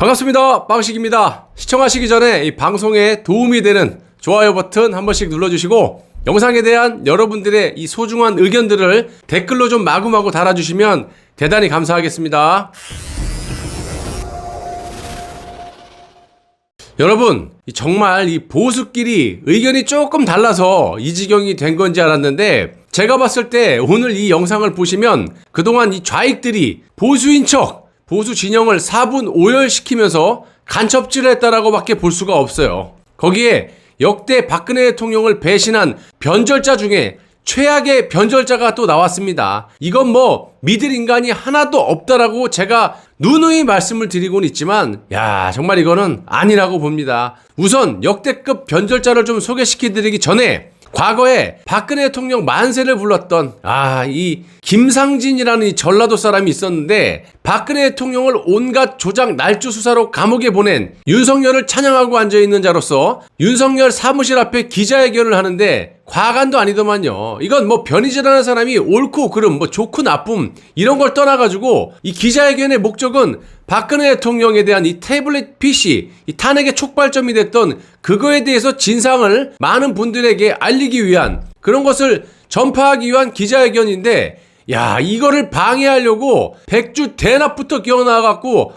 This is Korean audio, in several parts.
반갑습니다. 빵식입니다. 시청하시기 전에 이 방송에 도움이 되는 좋아요 버튼 한 번씩 눌러주시고 영상에 대한 여러분들의 이 소중한 의견들을 댓글로 좀 마구마구 달아주시면 대단히 감사하겠습니다. 여러분, 정말 이 보수끼리 의견이 조금 달라서 이 지경이 된 건지 알았는데 제가 봤을 때 오늘 이 영상을 보시면 그동안 이 좌익들이 보수인 척 보수 진영을 4분 오열시키면서 간첩질을 했다라고 밖에 볼 수가 없어요. 거기에 역대 박근혜 대통령을 배신한 변절자 중에 최악의 변절자가 또 나왔습니다. 이건 뭐 믿을 인간이 하나도 없다라고 제가 누누이 말씀을 드리고는 있지만 정말 이거는 아니라고 봅니다. 우선 역대급 변절자를 좀 소개시켜드리기 전에 과거에 박근혜 대통령 만세를 불렀던 이 김상진이라는 이 전라도 사람이 있었는데 박근혜 대통령을 온갖 조작 날조 수사로 감옥에 보낸 윤석열을 찬양하고 앉아있는 자로서 윤석열 사무실 앞에 기자회견을 하는데 과간도 아니더만요. 이건 뭐 변희재라는 사람이 옳고 그름 뭐 좋고 나쁨 이런 걸 떠나가지고 이 기자회견의 목적은 박근혜 대통령에 대한 이 태블릿 PC 이 탄핵의 촉발점이 됐던 그거에 대해서 진상을 많은 분들에게 알리기 위한 그런 것을 전파하기 위한 기자회견인데 이거를 방해하려고 백주 대낮부터 기어나와갖고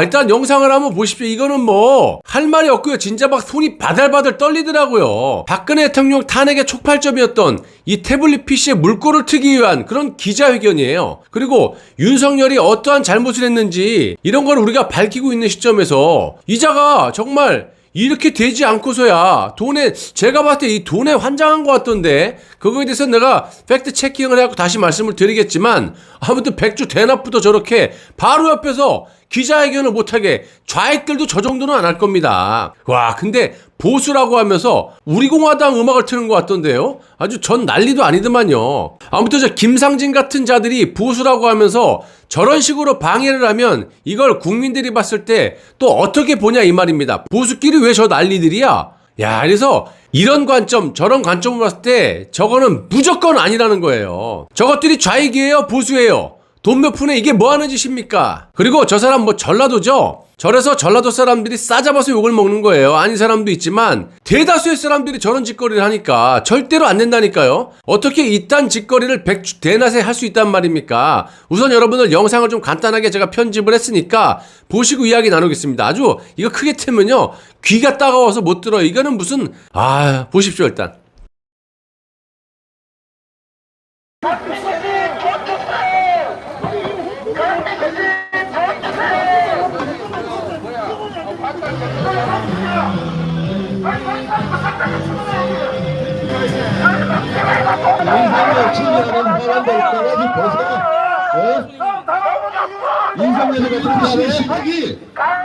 일단 영상을 한번 보십시오. 이거는 뭐 할 말이 없고요. 진짜 막 손이 바들바들 떨리더라고요. 박근혜 대통령 탄핵의 촉발점이었던 이 태블릿 PC에 물꼬를 트기 위한 그런 기자회견이에요. 그리고 윤석열이 어떠한 잘못을 했는지 이런 걸 우리가 밝히고 있는 시점에서 이자가 정말 이렇게 되지 않고서야 제가 봤을 때 이 돈에 환장한 것 같던데 그거에 대해서 내가 팩트 체킹을 해갖고 다시 말씀을 드리겠지만 아무튼 백주 대낮부터 저렇게 바로 옆에서 기자회견을 못하게 좌익들도 저 정도는 안 할 겁니다. 근데 보수라고 하면서 우리공화당 음악을 트는 것 같던데요. 아주 전 난리도 아니더만요. 아무튼 저 김상진 같은 자들이 보수라고 하면서 저런 식으로 방해를 하면 이걸 국민들이 봤을 때 또 어떻게 보냐 이 말입니다. 보수끼리 왜 저 난리들이야? 그래서 이런 관점 저런 관점을 봤을 때 저거는 무조건 아니라는 거예요. 저것들이 좌익이에요 보수예요? 돈 몇 푼에 이게 뭐 하는 짓입니까? 그리고 저 사람 뭐 전라도죠? 저래서 전라도 사람들이 싸잡아서 욕을 먹는 거예요. 아닌 사람도 있지만 대다수의 사람들이 저런 짓거리를 하니까 절대로 안 된다니까요. 어떻게 이딴 짓거리를 백주 대낮에 할 수 있단 말입니까? 우선 여러분들 영상을 좀 간단하게 제가 편집을 했으니까 보시고 이야기 나누겠습니다. 아주 이거 크게 틀면요 귀가 따가워서 못 들어요. 이거는 무슨 보십시오 일단. 윤석열 같은 시각이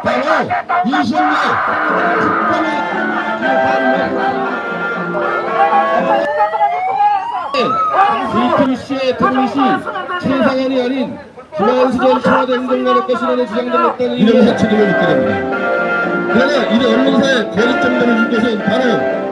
바로 윤석열 BTC의 태블릿이 최상현이 아닌 김한수전 청와대 행정관의 것이라는 주장을 했다는 이러면서 책임을 묻게 됩니다. 그러나 이 언론사의 거짓 정보를 준 것은 바로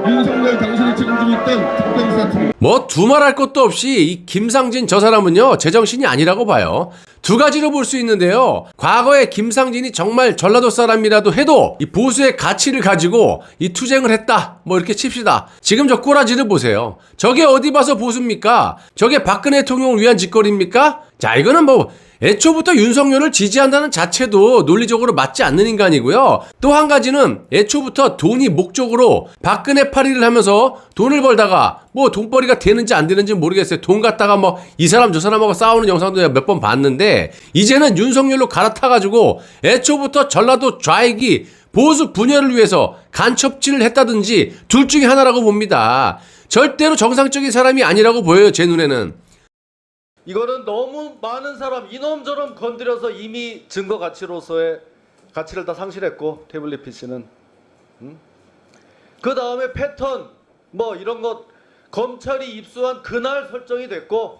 윤석열 당신이 책임지고 있던 특별수사팀. 뭐 두말할 것도 없이 이 김상진 저 사람은요 제정신이 아니라고 봐요. 두 가지로 볼 수 있는데요. 과거에 김상진이 정말 전라도 사람이라도 해도 이 보수의 가치를 가지고 이 투쟁을 했다 뭐 이렇게 칩시다. 지금 저 꼬라지를 보세요. 저게 어디 봐서 보수입니까? 저게 박근혜 대통령을 위한 짓거리입니까? 이거는 뭐 애초부터 윤석열을 지지한다는 자체도 논리적으로 맞지 않는 인간이고요. 또 한 가지는 애초부터 돈이 목적으로 박근혜 파리를 하면서 돈을 벌다가 뭐 돈벌이가 되는지 안 되는지 모르겠어요. 돈 갖다가 뭐 이 사람 저 사람하고 싸우는 영상도 내가 몇 번 봤는데 이제는 윤석열로 갈아타가지고 애초부터 전라도 좌익이 보수 분열을 위해서 간첩질을 했다든지 둘 중에 하나라고 봅니다. 절대로 정상적인 사람이 아니라고 보여요 제 눈에는. 이거는 너무 많은 사람 이놈저놈 건드려서 이미 증거 가치로서의 가치를 다 상실했고 태블릿 PC는 그 다음에 패턴 뭐 이런 것 검찰이 입수한 그날 설정이 됐고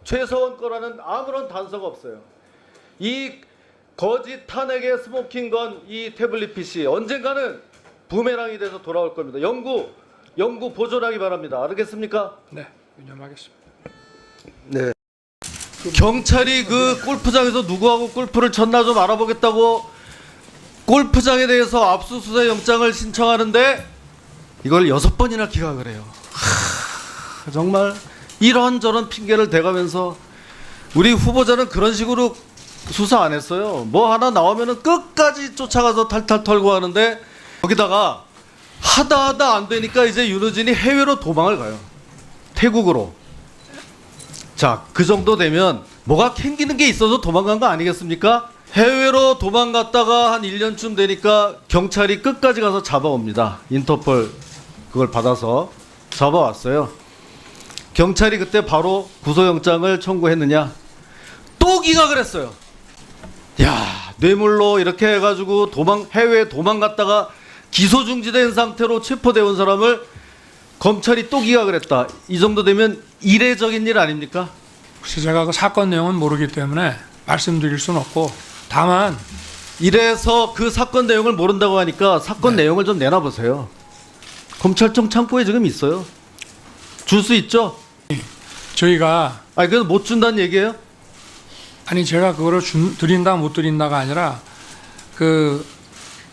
최서원 거라는 아무런 단서가 없어요. 이 거짓 탄핵의 스모킹건 이 태블릿 PC 언젠가는 부메랑이 돼서 돌아올 겁니다. 영구 보존하기 바랍니다. 알겠습니까? 네, 유념하겠습니다. 네. 경찰이 그 골프장에서 누구하고 골프를 쳤나 좀 알아보겠다고 골프장에 대해서 압수수색 영장을 신청하는데 이걸 6번이나 기각을 해요. 정말 이런저런 핑계를 대가면서 우리 후보자는 그런 식으로 수사 안 했어요. 뭐 하나 나오면은 끝까지 쫓아가서 탈탈 털고 하는데 거기다가 하다 안 되니까 이제 윤호진이 해외로 도망을 가요. 태국으로. 자, 그 정도 되면 뭐가 캥기는 게 있어서 도망간 거 아니겠습니까? 해외로 도망갔다가 한 1년쯤 되니까 경찰이 끝까지 가서 잡아옵니다. 인터폴 그걸 받아서 잡아왔어요. 경찰이 그때 바로 구속영장을 청구했느냐? 또 기각을 했어요. 야, 뇌물로 이렇게 해가지고 해외에 도망갔다가 기소 중지된 상태로 체포되어 온 사람을 검찰이 또 기각을 했다. 이 정도 되면 이례적인 일 아닙니까? 혹시 제가 그 사건 내용은 모르기 때문에 말씀드릴 수는 없고, 다만 이래서 그 사건 내용을 모른다고 하니까 사건 내용을 좀 내놔보세요. 검찰청 창고에 지금 있어요. 줄 수 있죠? 저희가 아니 그래서 못 준다는 얘기예요? 아니 제가 그거를 드린다 못 드린다가 아니라 그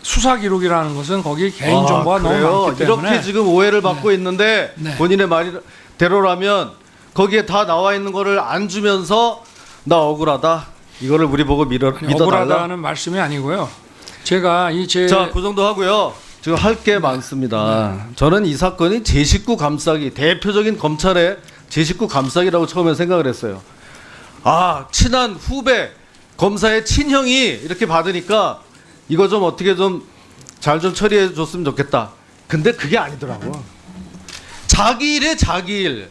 수사 기록이라는 것은 거기 개인 정보가 너무 그래요? 많기 때문에 이렇게 지금 오해를 받고 있는데 네. 본인의 말대로라면 거기에 다 나와 있는 거를 안 주면서 나 억울하다. 이거를 우리 보고 믿어달라. 억울하다는 말씀이 아니고요. 제가 자, 그 정도 하고요. 지금 할 게 많습니다. 저는 이 사건이 제 식구 감싸기, 대표적인 검찰의 제 식구 감싸기라고 처음에 생각을 했어요. 아, 친한 후배, 검사의 친형이 이렇게 받으니까 이거 좀 어떻게 좀 잘 좀 처리해 줬으면 좋겠다. 근데 그게 아니더라고. 자기 일에 자기 일.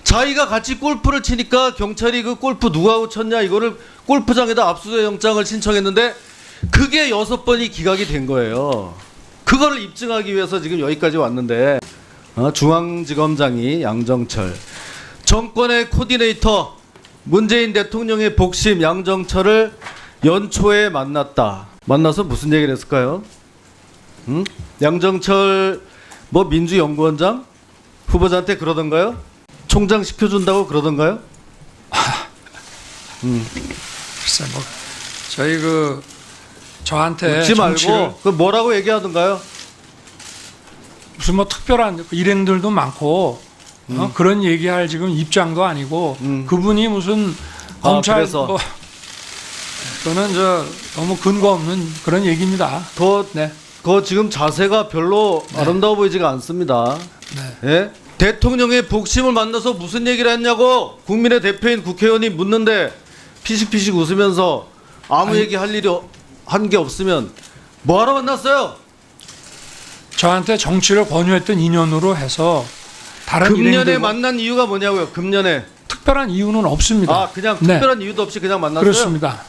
자기가 같이 골프를 치니까 경찰이 그 골프 누구하고 쳤냐 이거를 골프장에다 압수수색 영장을 신청했는데 그게 6번이 기각이 된 거예요. 그거를 입증하기 위해서 지금 여기까지 왔는데 중앙지검장이 양정철, 정권의 코디네이터 문재인 대통령의 복심 양정철을 연초에 만났다. 만나서 무슨 얘기를 했을까요? 응? 양정철 뭐 민주연구원장 후보자한테 그러던가요? 총장 시켜준다고 그러던가요? 글쎄 뭐 저희 그 저한테 묻지 정치를 말고 그 뭐라고 얘기하던가요? 무슨 뭐 특별한 일행들도 많고 그런 얘기할 지금 입장도 아니고 그분이 무슨 검찰 그래서. 뭐 저는 저 너무 근거 없는 그런 얘기입니다. 그 지금 자세가 별로 아름다워 보이지가 않습니다. 네. 예? 대통령의 복심을 만나서 무슨 얘기를 했냐고 국민의 대표인 국회의원이 묻는데 피식피식 웃으면서 아무 얘기 할 일이 한 게 없으면 뭐하러 만났어요? 저한테 정치를 권유했던 인연으로 해서 다른 금년에 일행들과 만난 이유가 뭐냐고요? 금년에. 특별한 이유는 없습니다. 아, 그냥 네. 특별한 이유도 없이 그냥 만났어요? 그렇습니다.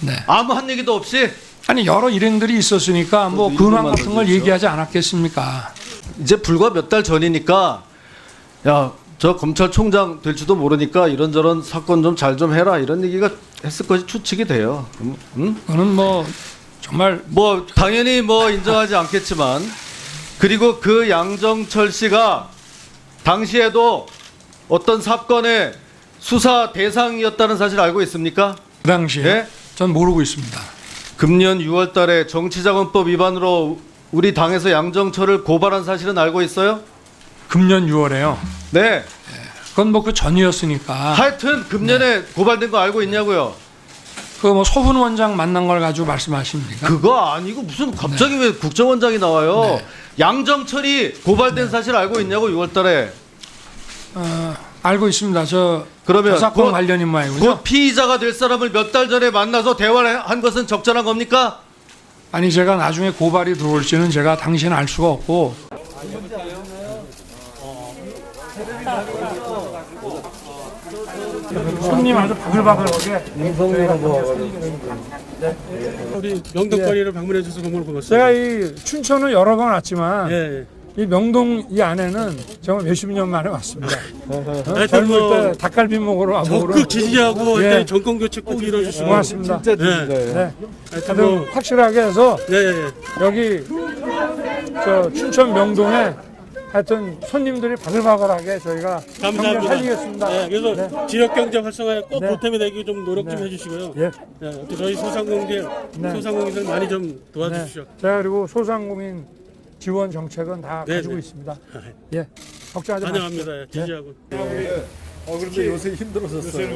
네. 아무 한 얘기도 없이? 아니 여러 일행들이 있었으니까 뭐 일부만 근황 같은 걸 들었죠. 얘기하지 않았겠습니까? 이제 불과 몇 달 전이니까 야, 저 검찰총장 될지도 모르니까 이런저런 사건 좀 잘 좀 해라 이런 얘기가 했을 것이 추측이 돼요. 응? 그거는 뭐 정말 뭐 당연히 뭐 인정하지 않겠지만 그리고 그 양정철 씨가 당시에도 어떤 사건의 수사 대상이었다는 사실 알고 있습니까? 그 당시에 예? 전 모르고 있습니다. 금년 6월 달에 정치자금법 위반으로 우리 당에서 양정철을 고발한 사실은 알고 있어요? 금년 6월에요. 네. 그건 뭐 그 전이었으니까 하여튼 금년에 고발된 거 알고 있냐고요? 그 뭐 소훈 원장 만난 걸 가지고 말씀하십니까? 그거 아니고 무슨 갑자기 왜 국정원장이 나와요? 네. 양정철이 고발된 사실 알고 있냐고 6월 달에. 알고 있습니다. 저 그러면 사건 그- 관련인 모양이군요. 그 피의자가 될 사람을 몇 달 전에 만나서 대화를 한 것은 적절한 겁니까? 아니 제가 나중에 고발이 들어올지는 제가 당시는 알 수가 없고 손님 아주 바글바글하게 우리 명동거리를 방문해 주셔서 너무 고맙습니다. 제가 이 춘천을 여러 번 왔지만 예. 이 명동 이 안에는 정말 몇십 년 만에 왔습니다. 하여튼 젊을 뭐 때 닭갈비 먹으러 와보고 적극 지지하고 예. 일단 정권 교체 꼭 이뤄주시고. 고맙습니다. 예. 네. 하여튼 하여튼 뭐 확실하게 해서 예. 여기 저 춘천 명동에 하여튼 손님들이 바글바글하게 저희가 경제 감사합니다. 살리겠습니다. 네, 그래서 네. 지역 경제 활성화에 꼭 네. 보탬이 되기 좀 노력 좀 네. 해주시고요. 예. 네, 또 저희 소상공인들 소상공인들 많이 좀 도와주십시오. 네. 제가 그리고 소상공인 지원 정책은 다 네, 가지고 네. 있습니다. 예, 걱정하지 마십시오. 환영합니다. 예, 지지하고. 그런데 요새 힘들어졌어요.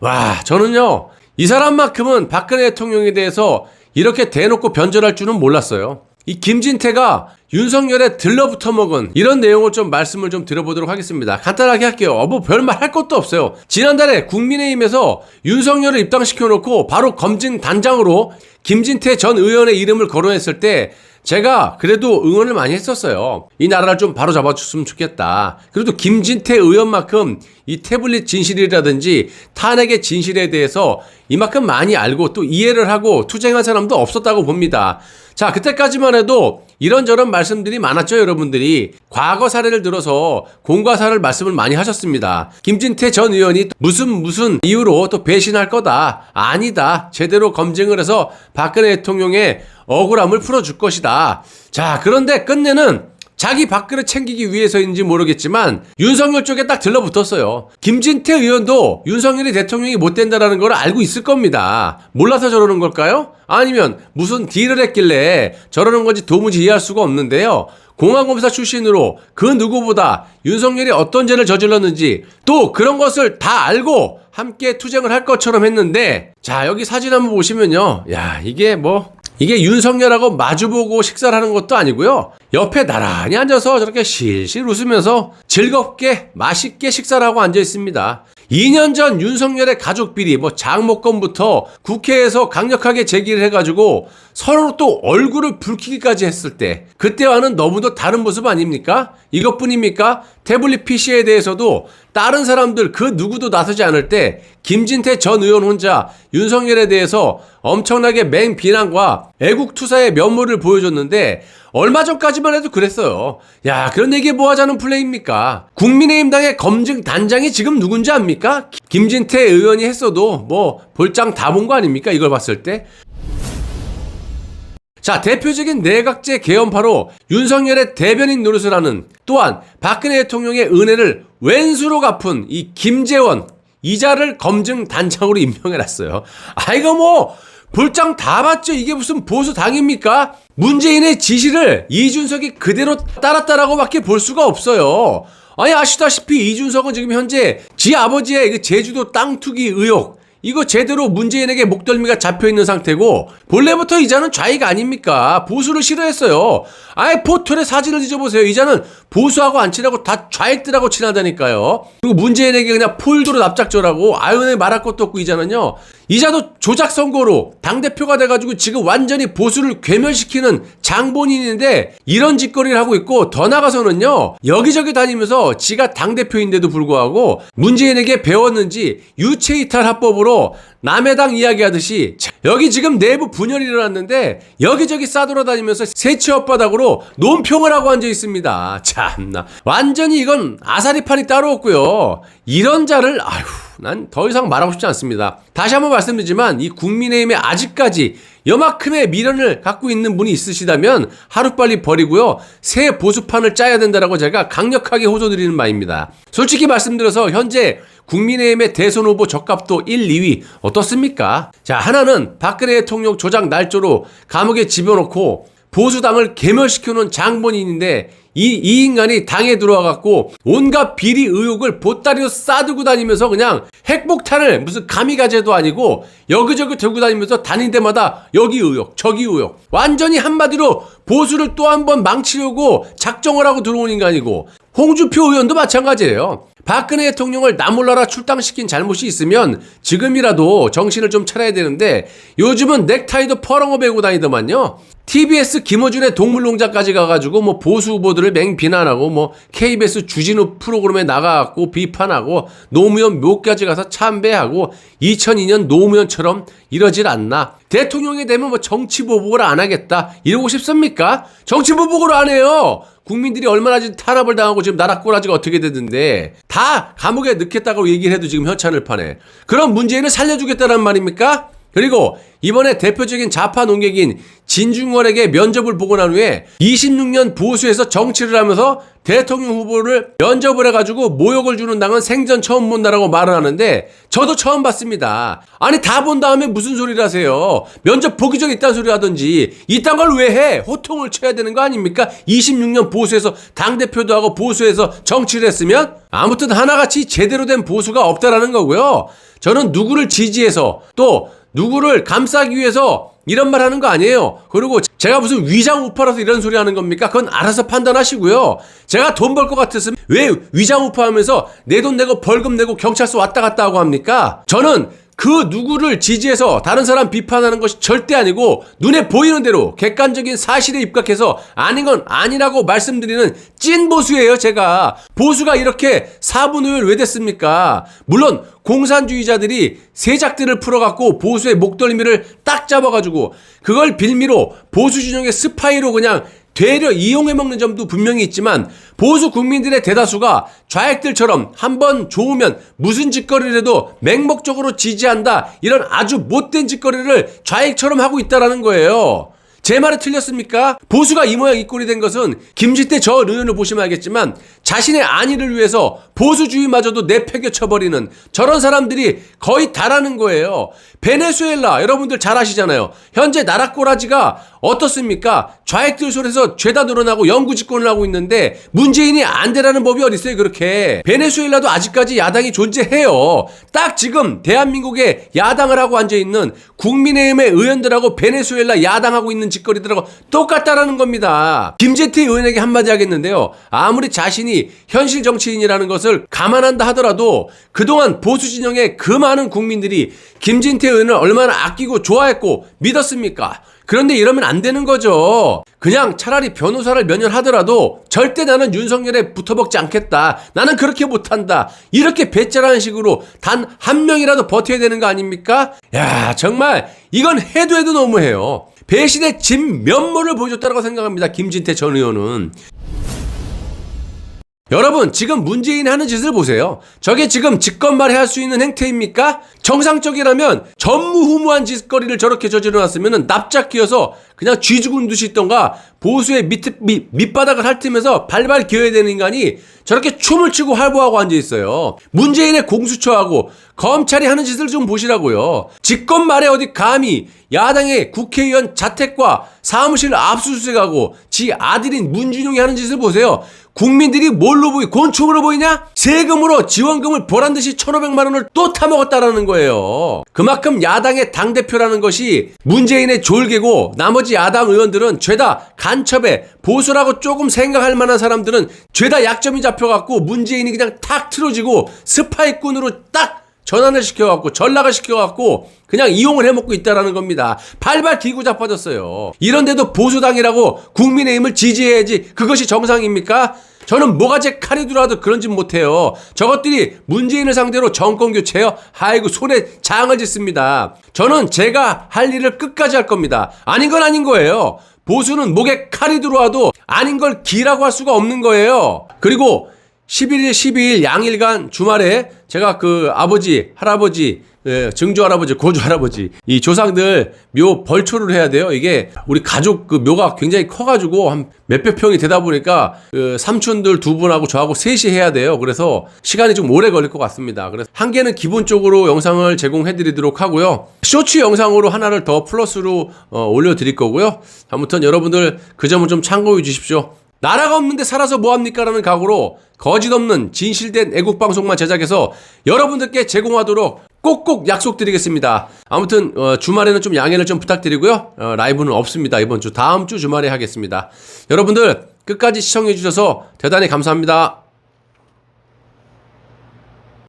와, 저는요, 이 사람만큼은 박근혜 대통령에 대해서 이렇게 대놓고 변절할 줄은 몰랐어요. 이 김진태가 윤석열에 들러붙어 먹은 이런 내용을 좀 말씀을 좀 드려보도록 하겠습니다. 간단하게 할게요. 뭐 별말 할 것도 없어요. 지난달에 국민의힘에서 윤석열을 입당시켜놓고 바로 검증 단장으로 김진태 전 의원의 이름을 거론했을 때 제가 그래도 응원을 많이 했었어요. 이 나라를 좀 바로 잡아줬으면 좋겠다. 그래도 김진태 의원만큼 이 태블릿 진실이라든지 탄핵의 진실에 대해서 이만큼 많이 알고 또 이해를 하고 투쟁한 사람도 없었다고 봅니다. 자, 그때까지만 해도 이런저런 말씀들이 많았죠, 여러분들이. 과거 사례를 들어서 공과사를 말씀을 많이 하셨습니다. 김진태 전 의원이 무슨 이유로 또 배신할 거다. 아니다. 제대로 검증을 해서 박근혜 대통령의 억울함을 풀어줄 것이다. 자, 그런데 끝내는 자기 밥그릇 챙기기 위해서인지 모르겠지만 윤석열 쪽에 딱 들러붙었어요. 김진태 의원도 윤석열이 대통령이 못 된다라는 걸 알고 있을 겁니다. 몰라서 저러는 걸까요? 아니면 무슨 딜을 했길래 저러는 건지 도무지 이해할 수가 없는데요. 공안검사 출신으로 그 누구보다 윤석열이 어떤 죄를 저질렀는지 또 그런 것을 다 알고 함께 투쟁을 할 것처럼 했는데, 자, 여기 사진 한번 보시면요. 야, 이게 윤석열하고 마주보고 식사를 하는 것도 아니고요. 옆에 나란히 앉아서 저렇게 실실 웃으면서 즐겁게 맛있게 식사를 하고 앉아 있습니다. 2년 전 윤석열의 가족 비리, 장모권부터 국회에서 강력하게 제기를 해가지고 서로 또 얼굴을 붉히기까지 했을 때 그때와는 너무도 다른 모습 아닙니까? 이것뿐입니까? 태블릿 PC에 대해서도 다른 사람들 그 누구도 나서지 않을 때 김진태 전 의원 혼자 윤석열에 대해서 엄청나게 맹비난과 애국투사의 면모를 보여줬는데 얼마 전까지만 해도 그랬어요. 야, 그런 얘기 뭐 하자는 플레이입니까? 국민의힘 당의 검증 단장이 지금 누군지 압니까? 김진태 의원이 했어도 볼장 다 본 거 아닙니까? 이걸 봤을 때. 자, 대표적인 내각제 개헌파로 윤석열의 대변인 노릇을 하는, 또한 박근혜 대통령의 은혜를 왼수로 갚은 이 김재원 이자를 검증 단장으로 임명해놨어요. 이거 볼장 다 봤죠? 이게 무슨 보수당입니까? 문재인의 지시를 이준석이 그대로 따랐다라고밖에 볼 수가 없어요. 아니, 아시다시피 이준석은 지금 현재 지 아버지의 제주도 땅 투기 의혹, 이거 제대로 문재인에게 목덜미가 잡혀있는 상태고, 본래부터 이자는 좌익 아닙니까? 보수를 싫어했어요. 포털에 사진을 뒤져보세요. 이자는 보수하고 안 친하고 다 좌익들하고 친하다니까요. 그리고 문재인에게 그냥 폴도로 납작절하고, 말할 것도 없고, 이자도 조작 선거로 당대표가 돼가지고 지금 완전히 보수를 괴멸시키는 장본인인데 이런 짓거리를 하고 있고, 더 나가서는요, 여기저기 다니면서 지가 당대표인데도 불구하고 문재인에게 배웠는지 유체이탈 합법으로 남의 당 이야기하듯이 여기 지금 내부 분열이 일어났는데 여기저기 싸돌아다니면서 새치 혓바닥으로 논평을 하고 앉아 있습니다. 참나, 완전히 이건 아사리판이 따로 없고요. 이런 자를 난 더 이상 말하고 싶지 않습니다. 다시 한번 말씀드리지만 이 국민의힘에 아직까지 요만큼의 미련을 갖고 있는 분이 있으시다면 하루빨리 버리고요, 새 보수판을 짜야 된다라고 제가 강력하게 호소드리는 바입니다. 솔직히 말씀드려서 현재 국민의힘의 대선 후보 적합도 1, 2위 어떻습니까? 자, 하나는 박근혜 대통령 조작 날조로 감옥에 집어넣고 보수당을 괴멸시켜놓은 장본인인데 이 인간이 당에 들어와갖고 온갖 비리 의혹을 보따리로 싸들고 다니면서 그냥 핵폭탄을 무슨 가미가제도 아니고 여기저기 들고 다니면서 다닌 데마다 여기 의혹 저기 의혹, 완전히 한마디로 보수를 또 한 번 망치려고 작정을 하고 들어온 인간이고, 홍준표 의원도 마찬가지예요. 박근혜 대통령을 나 몰라라 출당시킨 잘못이 있으면 지금이라도 정신을 좀 차려야 되는데 요즘은 넥타이도 퍼렁어 베고 다니더만요. TBS 김어준의 동물농장까지 가가지고 보수 후보들을 맹비난하고 KBS 주진우 프로그램에 나가갖고 비판하고 노무현 묘까지 가서 참배하고 2002년 노무현처럼 이러질 않나. 대통령이 되면 정치보복을 안 하겠다 이러고 싶습니까? 정치보복을 안 해요. 국민들이 얼마나 지금 탄압을 당하고 지금 나라 꼬라지가 어떻게 되는데 다 감옥에 넣겠다고 얘기를 해도 지금 현찬을 파네. 그럼 문재인을 살려주겠다는 말입니까? 그리고 이번에 대표적인 좌파 농객인 진중권에게 면접을 보고 난 후에 26년 보수에서 정치를 하면서 대통령 후보를 면접을 해가지고 모욕을 주는 당은 생전 처음 본다라고 말을 하는데 저도 처음 봤습니다. 아니 다 본 다음에 무슨 소리를 하세요. 면접 보기 전에 이딴 소리 하든지 이딴 걸 왜 해? 호통을 쳐야 되는 거 아닙니까? 26년 보수에서 당대표도 하고 보수에서 정치를 했으면 아무튼 하나같이 제대로 된 보수가 없다라는 거고요. 저는 누구를 지지해서 또 누구를 감싸기 위해서 이런 말 하는 거 아니에요. 그리고 제가 무슨 위장 우파라서 이런 소리 하는 겁니까? 그건 알아서 판단하시고요. 제가 돈 벌 것 같았으면 왜 위장 우파하면서 내 돈 내고 벌금 내고 경찰서 왔다 갔다 하고 합니까? 저는 그 누구를 지지해서 다른 사람 비판하는 것이 절대 아니고 눈에 보이는 대로 객관적인 사실에 입각해서 아닌 건 아니라고 말씀드리는 찐 보수예요. 제가 보수가 이렇게 사분우열 왜 됐습니까? 물론 공산주의자들이 세작들을 풀어갖고 보수의 목덜미를 딱 잡아가지고 그걸 빌미로 보수 진영의 스파이로 그냥 되려 이용해 먹는 점도 분명히 있지만 보수 국민들의 대다수가 좌익들처럼 한번 좋으면 무슨 짓거리를 해도 맹목적으로 지지한다 이런 아주 못된 짓거리를 좌익처럼 하고 있다라는 거예요. 제 말이 틀렸습니까? 보수가 이 모양 이 꼴이 된 것은 김진태 전 의원을 보시면 알겠지만 자신의 안위를 위해서 보수주의마저도 내팽개쳐버리는 저런 사람들이 거의 다라는 거예요. 베네수엘라 여러분들 잘 아시잖아요. 현재 나라 꼬라지가 어떻습니까? 좌익들 손에서 죄다 늘어나고 영구집권을 하고 있는데 문재인이 안 되라는 법이 어딨어요 그렇게. 베네수엘라도 아직까지 야당이 존재해요. 딱 지금 대한민국에 야당을 하고 앉아있는 국민의힘의 의원들하고 베네수엘라 야당하고 있는 짓거리들하고 똑같다라는 겁니다. 김재태 의원에게 한마디 하겠는데요. 아무리 자신이 현실 정치인이라는 것을 감안한다 하더라도 그동안 보수 진영의 그 많은 국민들이 김진태 의원을 얼마나 아끼고 좋아했고 믿었습니까? 그런데 이러면 안 되는 거죠. 그냥 차라리 변호사를 면연하더라도 절대 나는 윤석열에 붙어먹지 않겠다. 나는 그렇게 못한다. 이렇게 배째라는 식으로 단 한 명이라도 버텨야 되는 거 아닙니까? 야 정말 이건 해도 너무해요. 배신의 진면모를 보여줬다고 생각합니다. 김진태 전 의원은. 여러분 지금 문재인이 하는 짓을 보세요. 저게 지금 직권말해 할 수 있는 행태입니까? 정상적이라면 전무후무한 짓거리를 저렇게 저질러놨으면 납작기어서 그냥 쥐 죽은 듯이 있던가 보수의 밑바닥을 핥으면서 발발 기어야 되는 인간이 저렇게 춤을 추고 활보하고 앉아있어요. 문재인의 공수처하고 검찰이 하는 짓을 좀 보시라고요. 직권말에 어디 감히 야당의 국회의원 자택과 사무실 압수수색하고 지 아들인 문준용이 하는 짓을 보세요. 국민들이 뭘로 곤충으로 보이냐? 세금으로 지원금을 보란듯이 1,500만 원을 또 타먹었다라는 거예요. 그만큼 야당의 당대표라는 것이 문재인의 졸개고 나머지 야당 의원들은 죄다 간첩에 보수라고 조금 생각할 만한 사람들은 죄다 약점이 잡혀갖고 문재인이 그냥 탁 틀어지고 스파이꾼으로 딱 전환을 시켜갖고 전락을 시켜갖고 그냥 이용을 해먹고 있다라는 겁니다. 발발 기고 자빠졌어요. 이런데도 보수당이라고 국민의힘을 지지해야지 그것이 정상입니까? 저는 뭐가 제 칼이 들어와도 그런 짓 못해요. 저것들이 문재인을 상대로 정권 교체요? 아이고 손에 장을 짓습니다. 저는 제가 할 일을 끝까지 할 겁니다. 아닌 건 아닌 거예요. 보수는 목에 칼이 들어와도 아닌 걸 기라고 할 수가 없는 거예요. 그리고 11일, 12일 양일간 주말에 제가 그 아버지, 할아버지, 증조할아버지, 고조할아버지 이 조상들 묘 벌초를 해야 돼요. 이게 우리 가족 그 묘가 굉장히 커가지고 한 몇백 평이 되다 보니까 그 삼촌들 두 분하고 저하고 셋이 해야 돼요. 그래서 시간이 좀 오래 걸릴 것 같습니다. 그래서 한 개는 기본적으로 영상을 제공해드리도록 하고요. 쇼츠 영상으로 하나를 더 플러스로 올려드릴 거고요. 아무튼 여러분들 그 점은 좀 참고해 주십시오. 나라가 없는데 살아서 뭐합니까? 라는 각오로 거짓 없는 진실된 애국방송만 제작해서 여러분들께 제공하도록 꼭꼭 약속드리겠습니다. 아무튼 주말에는 좀 양해를 좀 부탁드리고요. 라이브는 없습니다. 이번 주 다음 주 주말에 하겠습니다. 여러분들 끝까지 시청해 주셔서 대단히 감사합니다.